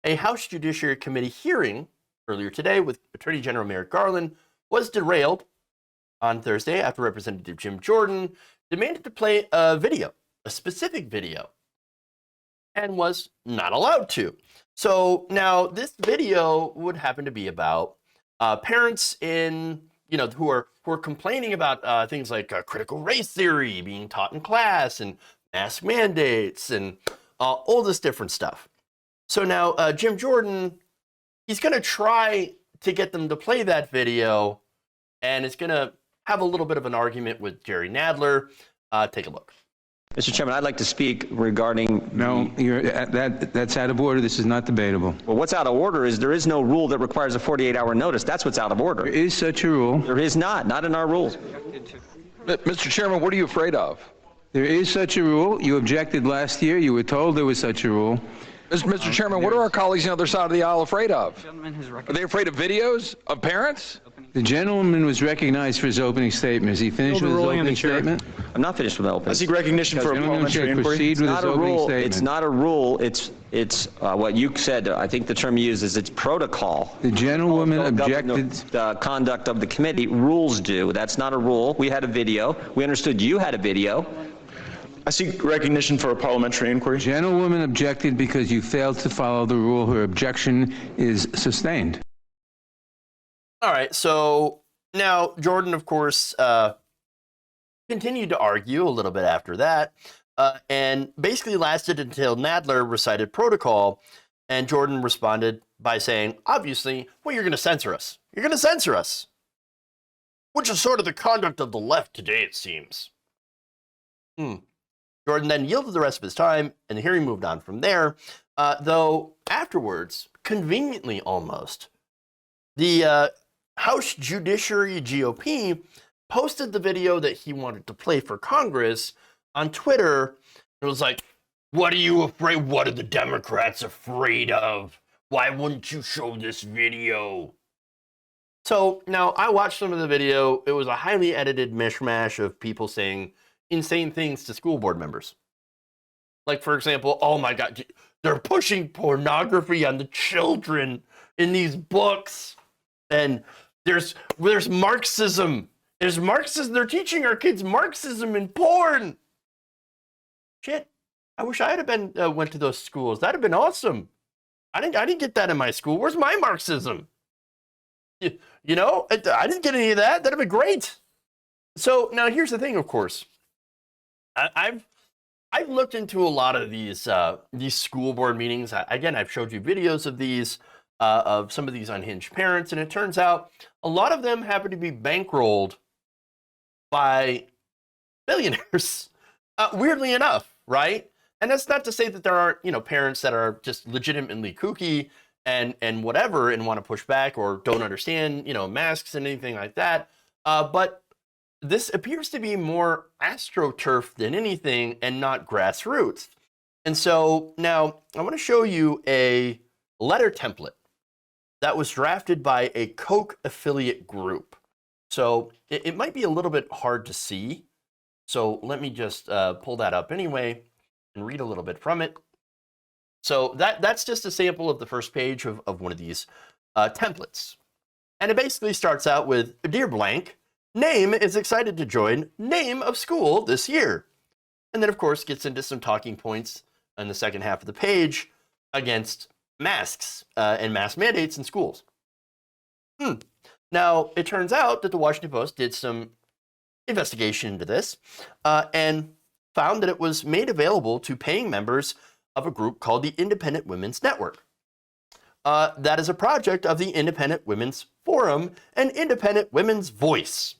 a House Judiciary Committee hearing earlier today with Attorney General Merrick Garland was derailed on Thursday after Representative Jim Jordan demanded to play a video, a specific video, and was not allowed to. So now this video would happen to be about parents who are complaining about things like critical race theory being taught in class and mask mandates and all this different stuff. So now Jim Jordan, he's going to try to get them to play that video, and it's going to have a little bit of an argument with Jerry Nadler. Take a look. Mr. Chairman, I'd like to speak regarding... No, that's out of order. This is not debatable. Well, what's out of order is there is no rule that requires a 48-hour notice. That's what's out of order. There is such a rule. There is not in our rules. Mr. Chairman, what are you afraid of? There is such a rule. You objected last year. You were told there was such a rule. Mr. Chairman, what are our colleagues on the other side of the aisle afraid of? Are they afraid of videos of parents? The gentleman was recognized for his opening statement. Is he finished with his opening statement? I'm not finished with my opening. I seek recognition for a parliamentary inquiry. Proceed with his opening statement. It's not a rule. It's what you said. I think the term you used is it's protocol. The gentlewoman objected. The conduct of the committee. Rules do. That's not a rule. We had a video. We understood you had a video. I seek recognition for a parliamentary inquiry. Gentlewoman objected because you failed to follow the rule. Her objection is sustained. All right, so now Jordan, of course, continued to argue a little bit after that, and basically lasted until Nadler recited protocol, and Jordan responded by saying, obviously, well, you're going to censor us. You're going to censor us, which is sort of the conduct of the left today, it seems. Jordan then yielded the rest of his time, and the hearing moved on from there, though afterwards, conveniently almost, the House Judiciary GOP posted the video that he wanted to play for Congress on Twitter. It was like, what are you afraid? What are the Democrats afraid of? Why wouldn't you show this video? So now I watched some of the video. It was a highly edited mishmash of people saying insane things to school board members. Like, for example, oh my God, they're pushing pornography on the children in these books. And there's Marxism. There's Marxism. They're teaching our kids Marxism in porn. Shit. I wish I had been went to those schools. That'd have been awesome. I didn't get that in my school. Where's my Marxism? I didn't get any of that. That'd have been great. So now here's the thing, of course. I've looked into a lot of these school board meetings. Again, I've showed you videos of these. Of some of these unhinged parents, and it turns out a lot of them happen to be bankrolled by billionaires, weirdly enough, right? And that's not to say that there aren't, parents that are just legitimately kooky and whatever and want to push back or don't understand, masks and anything like that. But this appears to be more AstroTurf than anything and not grassroots. And so now I want to show you a letter template that was drafted by a Coke affiliate group. So it might be a little bit hard to see. So let me just pull that up anyway and read a little bit from it. So that's just a sample of the first page of one of these templates. And it basically starts out with, Dear blank, name is excited to join name of school this year. And then, of course, gets into some talking points in the second half of the page against masks and mask mandates in schools. Now, it turns out that the Washington Post did some investigation into this and found that it was made available to paying members of a group called the Independent Women's Network. That is a project of the Independent Women's Forum and Independent Women's Voice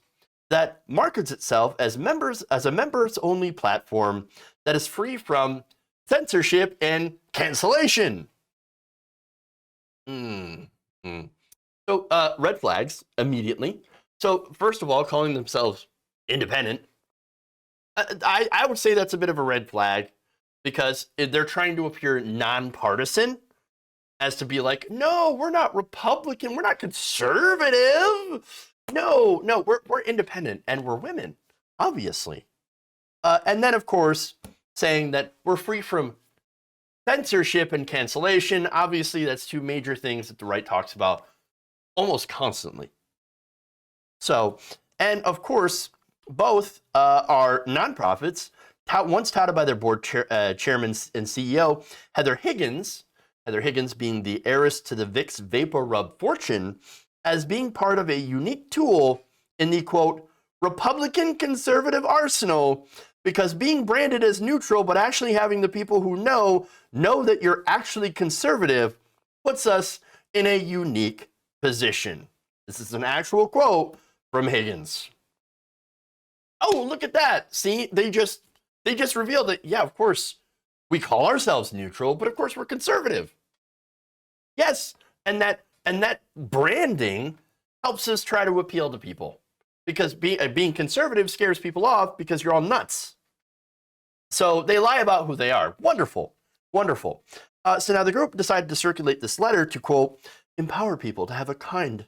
that markets itself as a members-only platform that is free from censorship and cancellation. So red flags immediately. So first of all, calling themselves independent, I would say that's a bit of a red flag because they're trying to appear nonpartisan as to be like, no, we're not Republican, we're not conservative. No, we're independent and we're women, obviously. And then, of course, saying that we're free from Censorship and cancellation, obviously, that's two major things that the right talks about almost constantly. So, and of course, both are nonprofits, once touted by their board chairman and CEO, Heather Higgins being the heiress to the Vicks Vapor Rub fortune, as being part of a unique tool in the, quote, Republican conservative arsenal, because being branded as neutral but actually having the people who know that you're actually conservative puts us in a unique position. This is an actual quote from Higgins. Oh, look at that. See, they just revealed that, yeah, of course, we call ourselves neutral, but of course we're conservative. Yes, and that branding helps us try to appeal to people, because being conservative scares people off because you're all nuts. So they lie about who they are. Wonderful, wonderful. So now the group decided to circulate this letter to, quote, empower people to have a kind,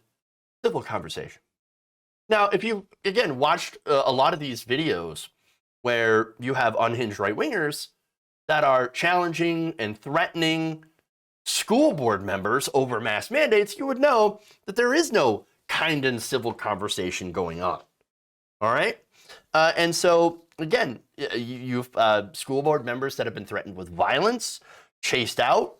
civil conversation. Now, if you, again, watched a lot of these videos where you have unhinged right-wingers that are challenging and threatening school board members over mask mandates, you would know that there is no kind and civil conversation going on. All right? And so, again, you've school board members that have been threatened with violence, chased out,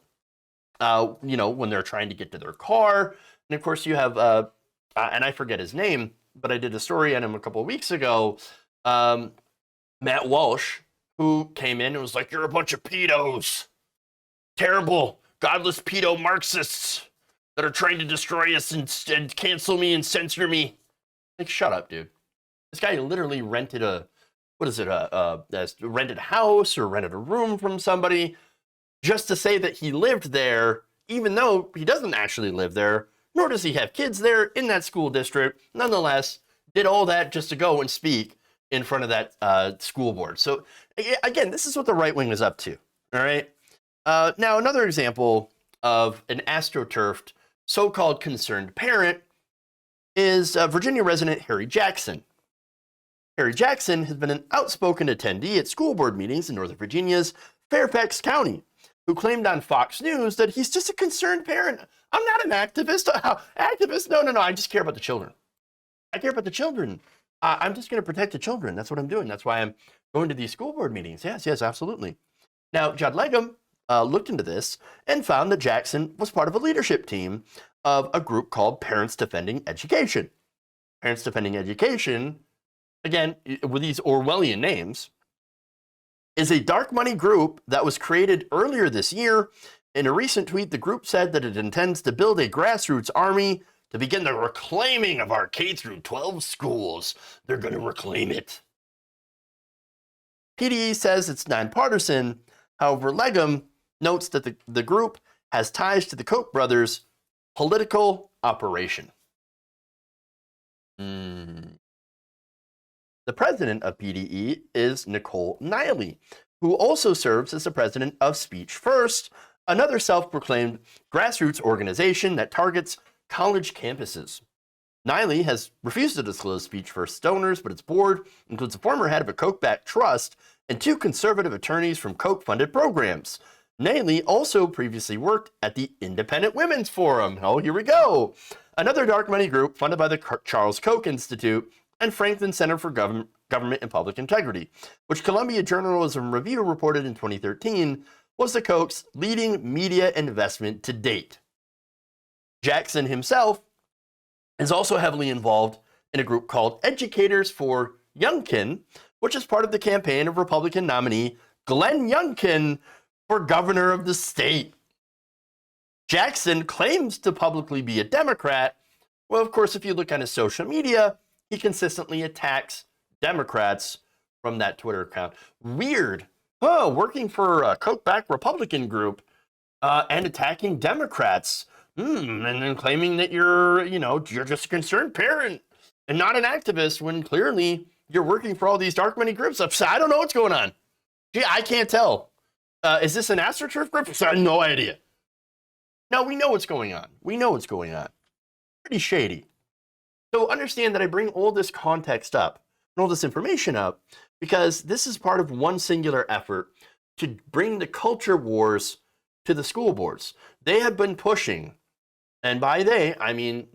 when they're trying to get to their car. And of course, you have, and I forget his name, but I did a story on him a couple of weeks ago, Matt Walsh, who came in and was like, you're a bunch of pedos. Terrible, godless pedo Marxists that are trying to destroy us and cancel me and censor me. Like, shut up, dude. This guy literally rented rented a house or rented a room from somebody just to say that he lived there, even though he doesn't actually live there, nor does he have kids there in that school district. Nonetheless, did all that just to go and speak in front of that school board. So again, this is what the right wing is up to. All right. Now, another example of an astroturfed so-called concerned parent is Virginia resident Harry Jackson. Harry Jackson has been an outspoken attendee at school board meetings in Northern Virginia's Fairfax County, who claimed on Fox News that he's just a concerned parent. I'm not an activist. Activist? No. I just care about the children. I care about the children. I'm just going to protect the children. That's what I'm doing. That's why I'm going to these school board meetings. Yes, absolutely. Now, Judd Legum looked into this and found that Jackson was part of a leadership team of a group called Parents Defending Education. Parents Defending Education, again, with these Orwellian names, is a dark money group that was created earlier this year. In a recent tweet, the group said that it intends to build a grassroots army to begin the reclaiming of our K-12 schools. They're going to reclaim it. PDE says it's nonpartisan. However, Legum notes that the group has ties to the Koch brothers' political operation. The president of PDE is Nicole Niley, who also serves as the president of Speech First, another self-proclaimed grassroots organization that targets college campuses. Niley has refused to disclose Speech First donors, but its board includes a former head of a Koch-backed trust and two conservative attorneys from Koch-funded programs. Niley also previously worked at the Independent Women's Forum. Oh, here we go. Another dark money group funded by the Charles Koch Institute and Franklin Center for Government and Public Integrity, which Columbia Journalism Review reported in 2013 was the Koch's leading media investment to date. Jackson himself is also heavily involved in a group called Educators for Youngkin, which is part of the campaign of Republican nominee Glenn Youngkin for governor of the state. Jackson claims to publicly be a Democrat. Well, of course, if you look on his social media, he consistently attacks Democrats from that Twitter account. Weird. Working for a Koch-backed Republican group and attacking Democrats. And then claiming that you're just a concerned parent and not an activist when clearly you're working for all these dark money groups. I don't know what's going on. Gee, I can't tell. Is this an AstroTurf group? I have no idea. Now, we know what's going on. Pretty shady. So understand that I bring all this context up and all this information up because this is part of one singular effort to bring the culture wars to the school boards. They have been pushing, and by they, I mean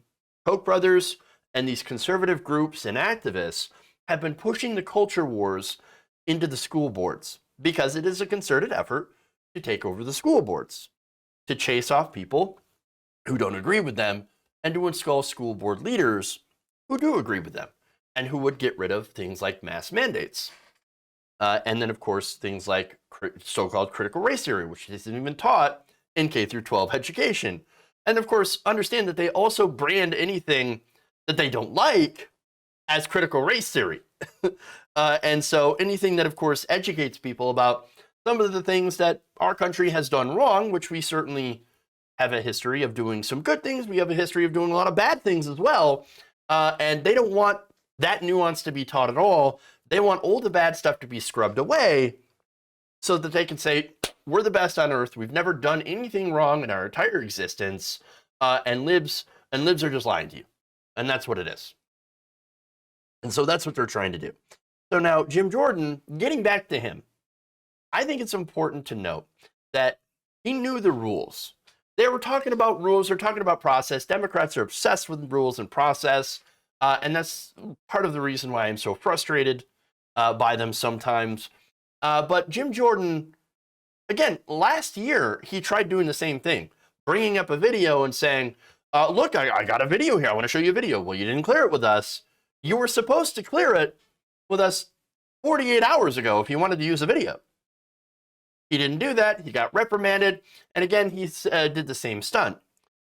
Koch brothers and these conservative groups and activists have been pushing the culture wars into the school boards because it is a concerted effort to take over the school boards, to chase off people who don't agree with them, and to install school board leaders who do agree with them and who would get rid of things like mass mandates. And then, of course, things like so-called critical race theory, which isn't even taught in K through 12 education. And of course, understand that they also brand anything that they don't like as critical race theory. And so anything that, of course, educates people about some of the things that our country has done wrong, which we certainly have a history of doing some good things. We have a history of doing a lot of bad things as well. And they don't want that nuance to be taught at all. They want all the bad stuff to be scrubbed away so that they can say, we're the best on earth. We've never done anything wrong in our entire existence. And libs are just lying to you. And that's what it is. And so that's what they're trying to do. So now Jim Jordan, getting back to him, I think it's important to note that he knew the rules. They were talking about rules. They're talking about process. Democrats are obsessed with rules and process. And that's part of the reason why I'm so frustrated by them sometimes. But Jim Jordan, again, last year, he tried doing the same thing, bringing up a video and saying, look, I got a video here. I want to show you a video. Well, you didn't clear it with us. You were supposed to clear it with us 48 hours ago if you wanted to use a video. He didn't do that. He got reprimanded. And again, he did the same stunt.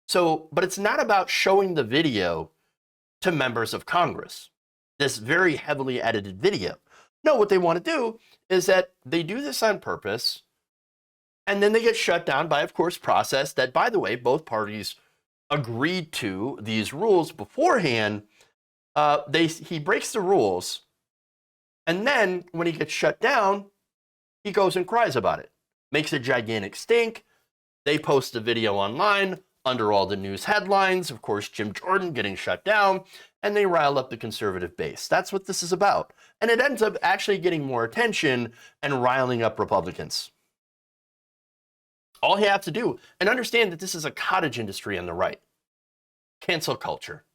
So, but it's not about showing the video to members of Congress, this very heavily edited video. No, what they want to do is that they do this on purpose, and then they get shut down by, of course, process that, by the way, both parties agreed to these rules beforehand. He breaks the rules, and then when he gets shut down, he goes and cries about it, makes a gigantic stink. They post the video online under all the news headlines, of course, Jim Jordan getting shut down, and they rile up the conservative base. That's what this is about. And it ends up actually getting more attention and riling up Republicans. All you have to do, and understand that this is a cottage industry on the right. Cancel culture.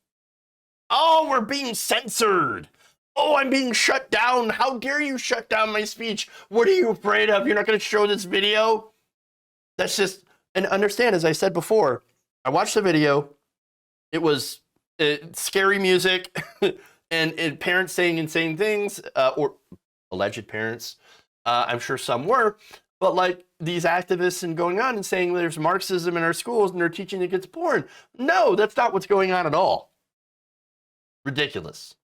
Oh, we're being censored. Oh, I'm being shut down. How dare you shut down my speech? What are you afraid of? You're not going to show this video? That's just, and understand, as I said before, I watched the video. It was scary music and parents saying insane things, or alleged parents. I'm sure some were, but like these activists and going on and saying there's Marxism in our schools and they're teaching against porn. No, that's not what's going on at all. Ridiculous.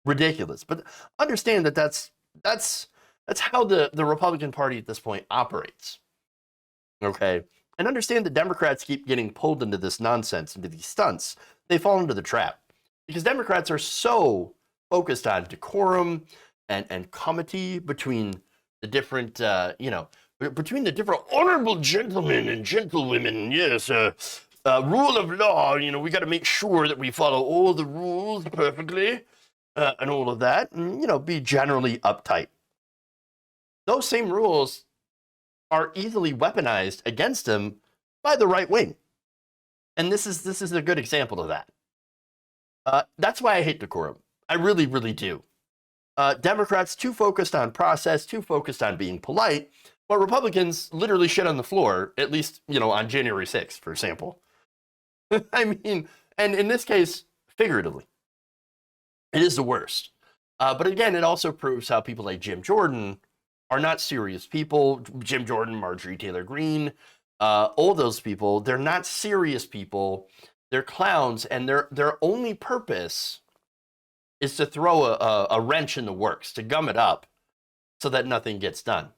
But understand that that's how the Republican Party at this point operates. Okay? And understand that Democrats keep getting pulled into this nonsense, into these stunts. They fall into the trap. Because Democrats are so focused on decorum and comity between the different, between the different honorable gentlemen and gentlewomen. Yes, rule of law, we got to make sure that we follow all the rules perfectly and all of that. And, be generally uptight. Those same rules are easily weaponized against them by the right wing. And this is a good example of that. That's why I hate decorum. I really, really do. Democrats too focused on process, too focused on being polite, but Republicans literally shit on the floor, at least, on January 6th, for example. I mean, and in this case, figuratively. It is the worst. But again, it also proves how people like Jim Jordan are not serious people. Jim Jordan, Marjorie Taylor Greene, all those people, they're not serious people. They're clowns, and their only purpose is to throw a wrench in the works, to gum it up so that nothing gets done.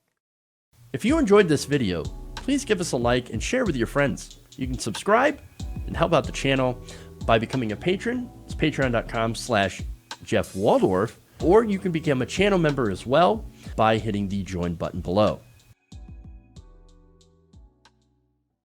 If you enjoyed this video, please give us a like and share with your friends. You can subscribe and help out the channel by becoming a patron. It's patreon.com/Jeff Waldorf, or you can become a channel member as well by hitting the join button below.